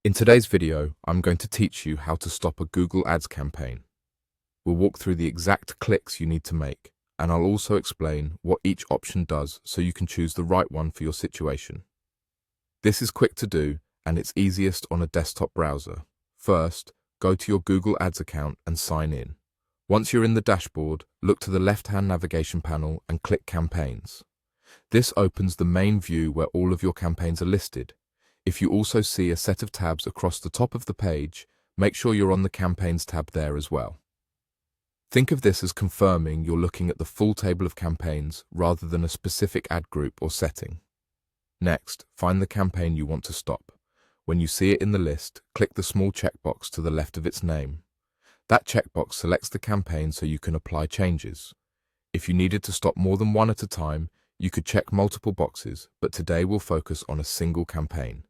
In today's video, I'm going to teach you how to stop a Google Ads campaign. We'll walk through the exact clicks you need to make, and I'll also explain what each option does so you can choose the right one for your situation. This is quick to do, and it's easiest on a desktop browser. First, go to your Google Ads account and sign in. Once you're in the dashboard, look to the left-hand navigation panel and click Campaigns. This opens the main view where all of your campaigns are listed. If you also see a set of tabs across the top of the page, make sure you're on the Campaigns tab there as well. Think of this as confirming you're looking at the full table of campaigns rather than a specific ad group or setting. Next, find the campaign you want to stop. When you see it in the list, click the small checkbox to the left of its name. That checkbox selects the campaign so you can apply changes. If you needed to stop more than one at a time, you could check multiple boxes, but today we'll focus on a single campaign.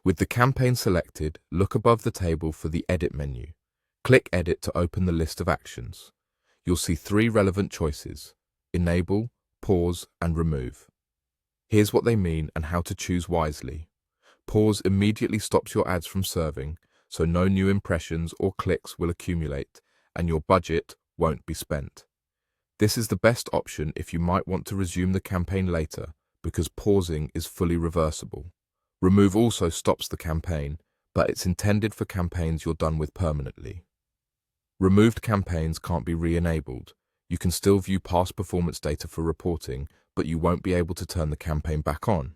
With the campaign selected, look above the table for the Edit menu. Click Edit to open the list of actions. You'll see three relevant choices: Enable, Pause, and Remove. Here's what they mean and how to choose wisely. Pause immediately stops your ads from serving, so no new impressions or clicks will accumulate, and your budget won't be spent. This is the best option if you might want to resume the campaign later, because pausing is fully reversible. Remove also stops the campaign, but it's intended for campaigns you're done with permanently. Removed campaigns can't be re-enabled. You can still view past performance data for reporting, but you won't be able to turn the campaign back on.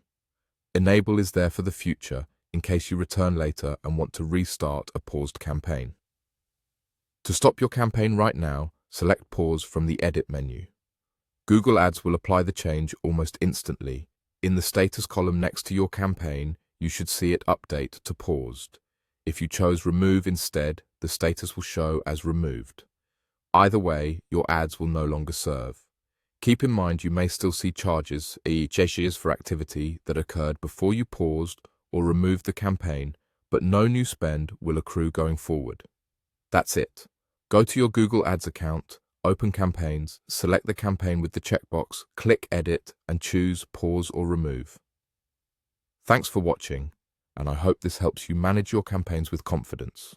Enable is there for the future, in case you return later and want to restart a paused campaign. To stop your campaign right now, select Pause from the Edit menu. Google Ads will apply the change almost instantly. In the status column next to your campaign, you should see it update to paused. If you chose Remove instead, the status will show as removed. Either way, your ads will no longer serve. Keep in mind you may still see charges, i.e. for activity that occurred before you paused or removed the campaign, but no new spend will accrue going forward. That's it. Go to your Google Ads account, open Campaigns, select the campaign with the checkbox, click Edit, and choose Pause or Remove. Thanks for watching, and I hope this helps you manage your campaigns with confidence.